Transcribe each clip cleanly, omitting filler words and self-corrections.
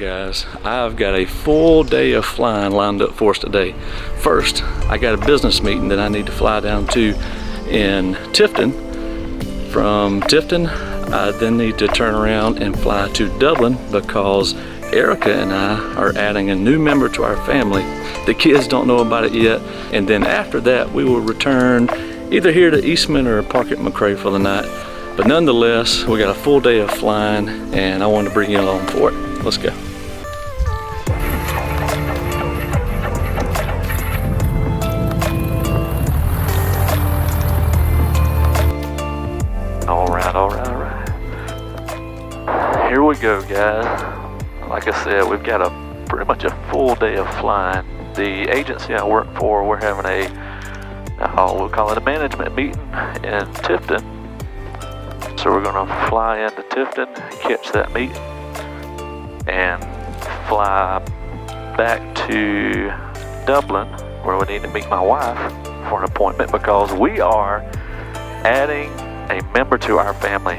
guys. I've got a full day of flying lined up for us today. First, I got a business meeting that I need to fly down to in Tifton. From Tifton, I then need to turn around and fly to Dublin because Erica and I are adding a new member to our family. The kids don't know about it yet, and then after that we will return either here to Eastman or park at McRae for the night. But nonetheless, we got a full day of flying and I wanted to bring you along for it. Let's go. All right. Here we go, guys. Like I said, we've got pretty much a full day of flying. The agency I work for, we're having we'll call it a management meeting in Tifton. So we're gonna fly into Tifton, catch that meeting, and fly back to Dublin, where we need to meet my wife for an appointment because we are adding a member to our family.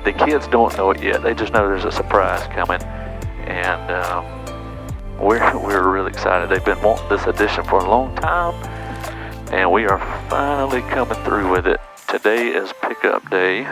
The kids don't know it yet. They just know there's a surprise coming, and we're really excited. They've been wanting this addition for a long time, and we are finally coming through with it. Today is pickup day.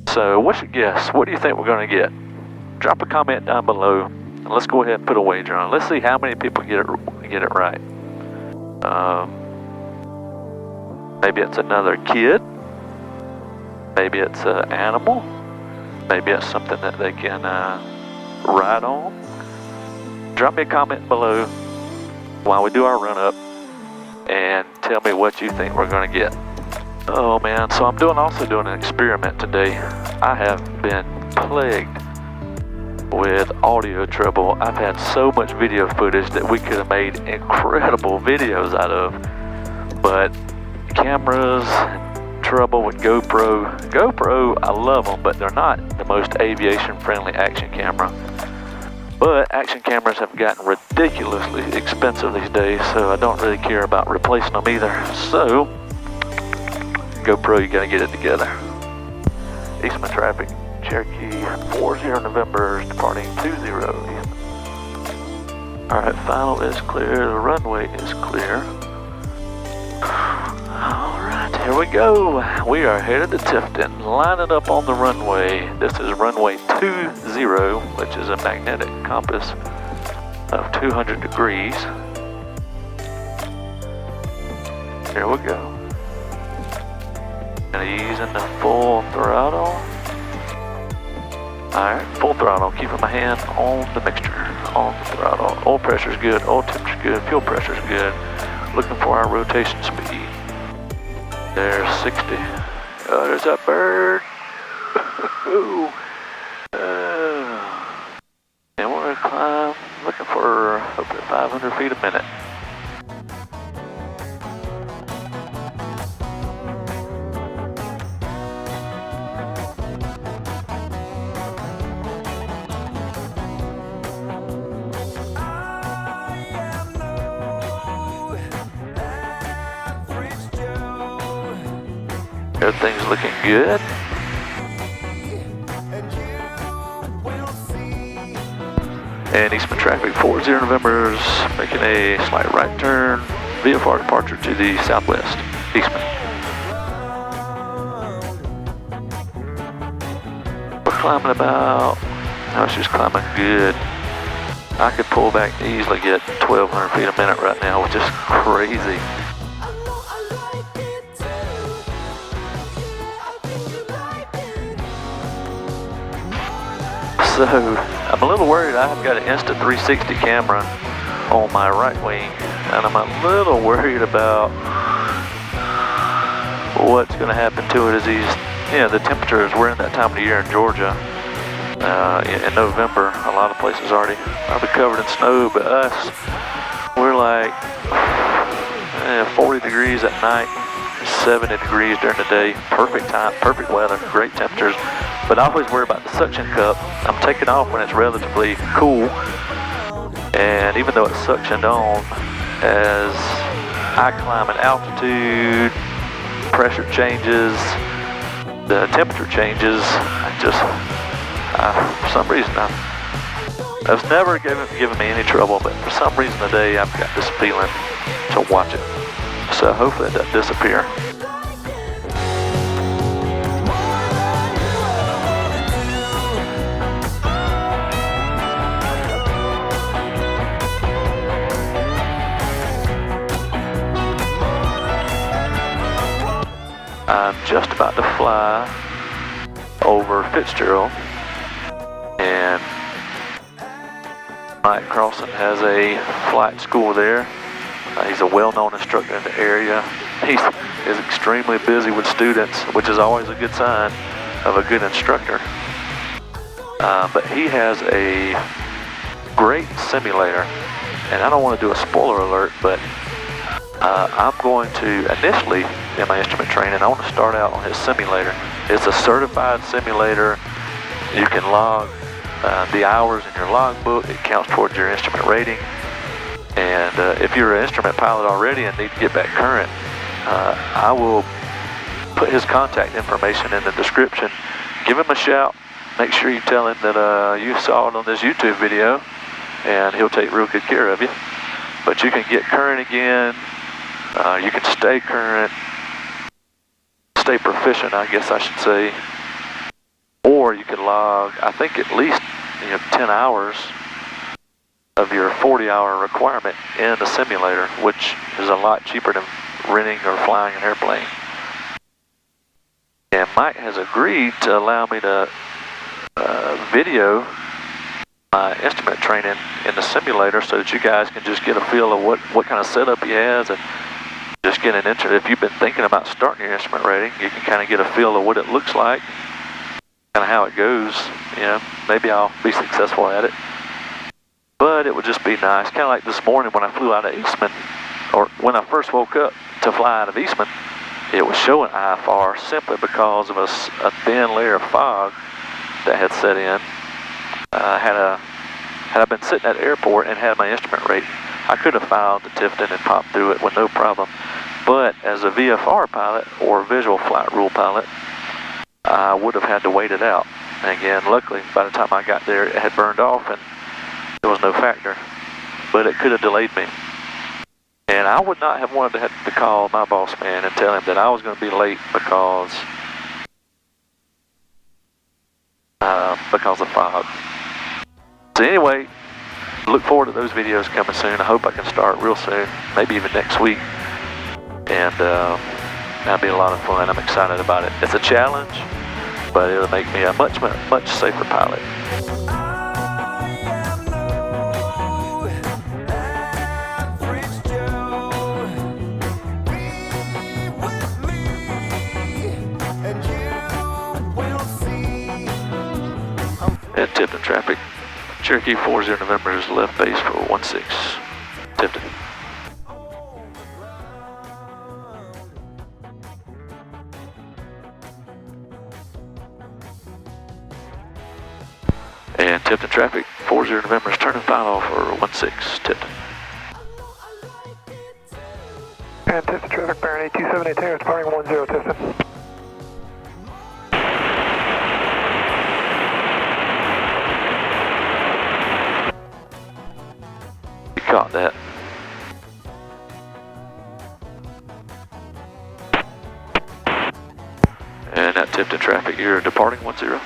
So what's your guess? What do you think we're going to get? Drop a comment down below, and let's go ahead and put a wager on it. Let's see how many people get it right. Maybe it's another kid. Maybe it's an animal. Maybe it's something that they can ride on. Drop me a comment below while we do our run-up and tell me what you think we're going to get. Oh man, so I'm also doing an experiment today. I have been plagued with audio trouble. I've had so much video footage that we could have made incredible videos out of, but cameras, trouble with GoPro, I love them, but they're not the most aviation friendly action camera. But action cameras have gotten ridiculously expensive these days, so I don't really care about replacing them either. So GoPro, you gotta get it together. Eastman traffic, Cherokee 40 November, departing 20 Eastman. Alright, final is clear, the runway is clear. Alright, here we go. We are headed to Tifton, lining up on the runway. This is runway 20, which is a magnetic compass of 200 degrees. Here we go. Gonna ease into full throttle. Alright, full throttle. Keeping my hand on the mixture, on the throttle. Oil pressure's good, oil temperature's good, fuel pressure's good. Looking for our rotation speed. There's 60. Oh, there's that bird. And we're gonna climb, looking for hopefully 500 feet a minute. Everything's looking good. And Eastman traffic 40 November's making a slight right turn, VFR departure to the southwest, Eastman. We're climbing about, she's climbing good. I could pull back easily, get 1,200 feet a minute right now, which is crazy. So I'm a little worried. I've got an Insta360 camera on my right wing, and I'm a little worried about what's going to happen to it as the temperatures, we're in that time of the year in Georgia, in November. A lot of places already covered in snow, but us, we're like 40 degrees at night, 70 degrees during the day. Perfect time, perfect weather, great temperatures. But I always worry about the suction cup. I'm taking off when it's relatively cool, and even though it's suctioned on, as I climb in altitude, pressure changes, the temperature changes. For some reason, It's never given me any trouble, but for some reason today I've got this feeling to watch it. So hopefully it doesn't disappear. I'm just about to fly over Fitzgerald, and Mike Carlson has a flight school there. He's a well-known instructor in the area. He is extremely busy with students, which is always a good sign of a good instructor. But he has a great simulator, and I don't want to do a spoiler alert, but I'm going to initially, in my instrument training, I want to start out on his simulator. It's a certified simulator. You can log the hours in your logbook. It counts towards your instrument rating. And if you're an instrument pilot already and need to get back current, I will put his contact information in the description. Give him a shout. Make sure you tell him that you saw it on this YouTube video, and he'll take real good care of you. But you can get current again. You can stay current, stay proficient, I guess I should say. Or you can log, I think, at least 10 hours of your 40-hour requirement in the simulator, which is a lot cheaper than renting or flying an airplane. And Mike has agreed to allow me to video my instrument training in the simulator so that you guys can just get a feel of what kind of setup he has, and just get an interest. If you've been thinking about starting your instrument rating, you can kind of get a feel of what it looks like, kind of how it goes. Maybe I'll be successful at it. But it would just be nice, kind of like this morning when I flew out of Eastman, or when I first woke up to fly out of Eastman, it was showing IFR simply because of a thin layer of fog that had set in. Had I been sitting at the airport and had my instrument rating, I could have filed to Tifton and popped through it with no problem. But as a VFR pilot or visual flight rule pilot, I would have had to wait it out. And again, luckily, by the time I got there, it had burned off and there was no factor. But it could have delayed me. And I would not have wanted to have to call my boss man and tell him that I was going to be late because of fog. So anyway, look forward to those videos coming soon. I hope I can start real soon, maybe even next week. And that'll be a lot of fun. I'm excited about it. It's a challenge, but it'll make me a much, much safer pilot. At Tifton traffic, Cherokee 40 November is left base for 16, Tifton. And Tifton traffic, 40 November is turning final for 16, Tifton. And Tifton traffic, bearing 8278 Tango, departing 10, Tifton. Caught that. And at Tifton traffic, you're departing 10.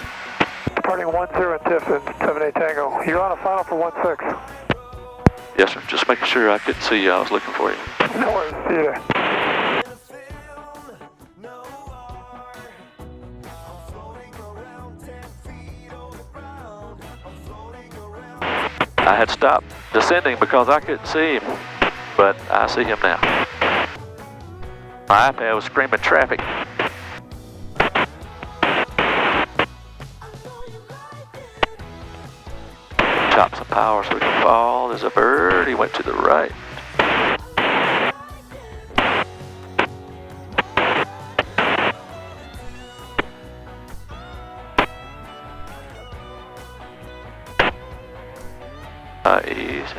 Departing 10 at Tifton, 78 Tango. You're on a final for 16. Yes, sir. Just making sure I couldn't see you. I was looking for you. No worries. See you there. I had stopped descending because I couldn't see him, but I see him now. My iPad was screaming traffic. Chop some power so we can fall. There's a bird. He went to the right. Easy.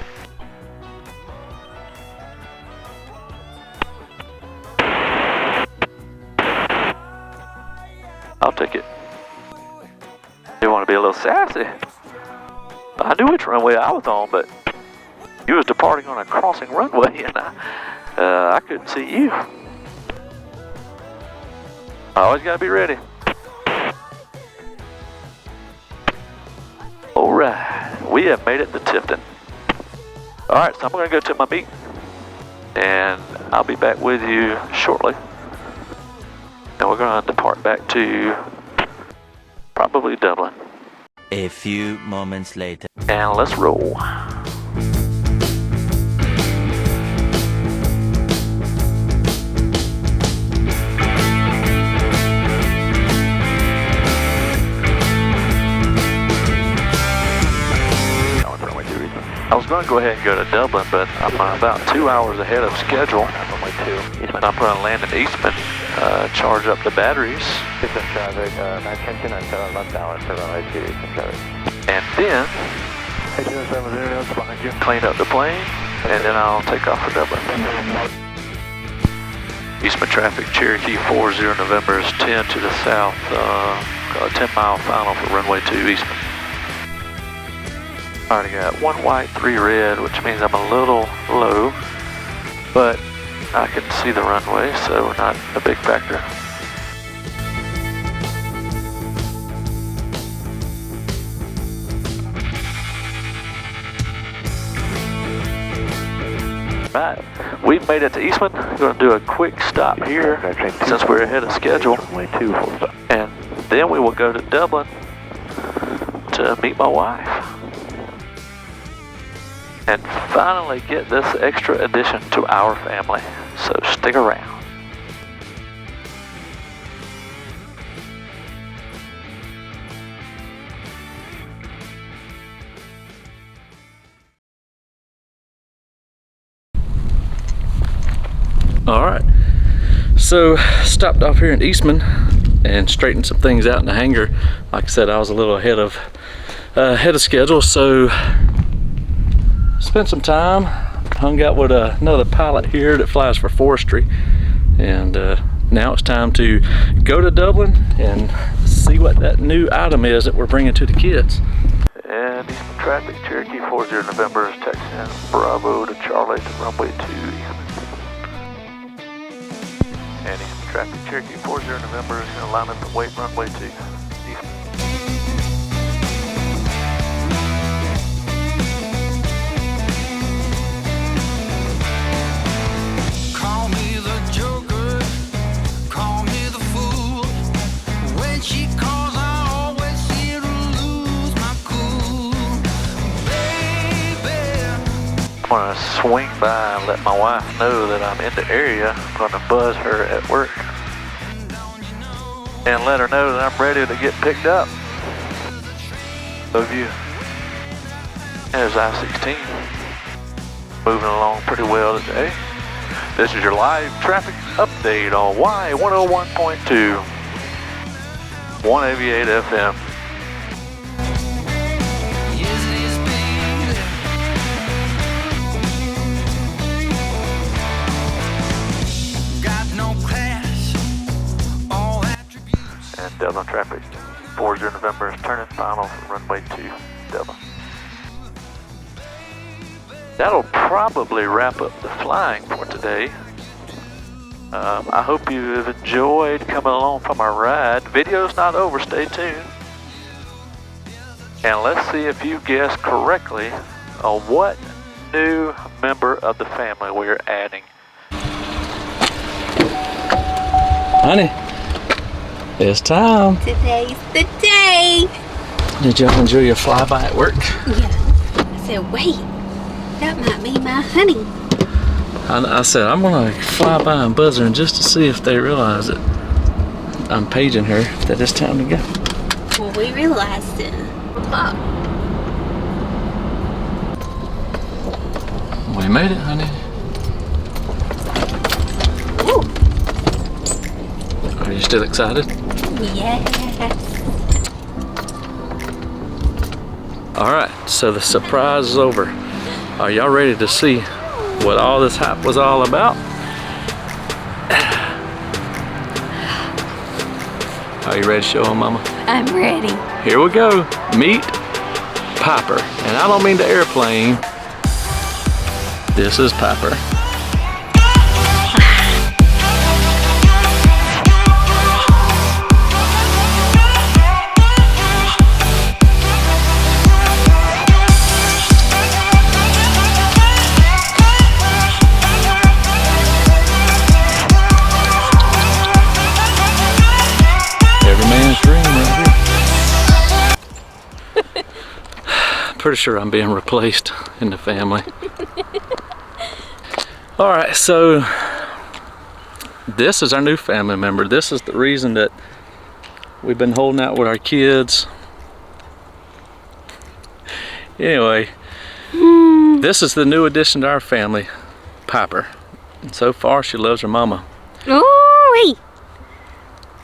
I'll take it. You want to be a little sassy? I knew which runway I was on, but you was departing on a crossing runway, and I couldn't see you. Always gotta be ready. All right, we have made it to Tifton. All right, so I'm gonna go to my meet, and I'll be back with you shortly. And we're gonna depart back to probably Dublin. A few moments later. And let's roll. I was going to go ahead and go to Dublin, but I'm about 2 hours ahead of schedule. I'm going to land in Eastman, charge up the batteries. Tifton traffic, 910 on left balance for runway 2, Eastman traffic. And then 807 behind you. clean up the plane, and then I'll take off for Dublin. Eastman traffic, Cherokee 40 November is 10 to the south, 10-mile final for runway 2 Eastman. Already got 1 white, 3 red, which means I'm a little low, but I can see the runway, so not a big factor. Right, we've made it to Eastman. We're going to do a quick stop here since we're ahead of schedule, and then we will go to Dublin to meet my wife and finally get this extra addition to our family. So stick around. All right, so stopped off here in Eastman and straightened some things out in the hangar. Like I said, I was a little ahead of schedule, so spent some time, hung out with another pilot here that flies for forestry, and now it's time to go to Dublin and see what that new item is that we're bringing to the kids. And Eastman traffic, Cherokee 40 November is taxiing Bravo to Charlie to runway 2 Eastman. And Eastman traffic, Cherokee 40 November is going to line up and wait runway 2 Eastman. I'm gonna swing by and let my wife know that I'm in the area. I'm gonna buzz her at work and let her know that I'm ready to get picked up. Love you. There's I-16. Moving along pretty well today. This is your live traffic update on Y101.2, 188 FM. Dublin traffic, 40 November is turning final for runway 2, Dublin. That'll probably wrap up the flying for today. I hope you have enjoyed coming along for my ride. Video's not over, stay tuned. And let's see if you guessed correctly on what new member of the family we're adding. Honey. It's time. Today's the day. Did y'all enjoy your flyby at work? Yeah. I said, wait, that might be my honey. I said, I'm gonna fly by and buzz her just to see if they realize that I'm paging her, that it's time to go. Well, we realized it. We made it, honey. Ooh. Are you still excited? Yes. All right, so the surprise is over. Are y'all ready to see what all this hype was all about? Are you ready to show them, Mama? I'm ready. Here we go. Meet Piper. And I don't mean the airplane. This is Piper. Every man's dream right here. Pretty sure I'm being replaced in the family. All right, so this is our new family member. This is the reason that we've been holding out with our kids. Anyway, this is the new addition to our family, Piper. And so far, she loves her mama. Ooh-wee.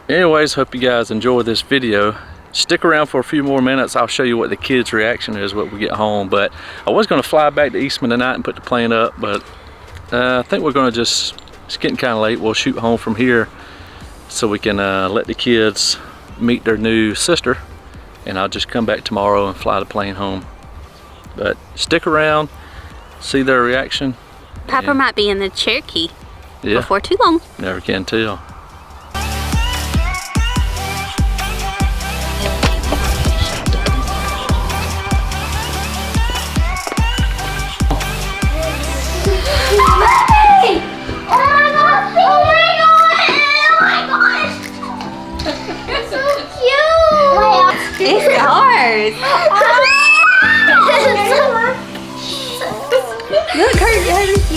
Anyways, hope you guys enjoy this video. Stick around for a few more minutes. I'll show you what the kids' reaction is when we get home. But I was going to fly back to Eastman tonight and put the plane up, but I think we're going to it's getting kind of late. We'll shoot home from here so we can let the kids meet their new sister, and I'll just come back tomorrow and fly the plane home. But stick around, see their reaction. Piper might be in the Cherokee Yeah, before too long. never can tell. It's ours. Look, her.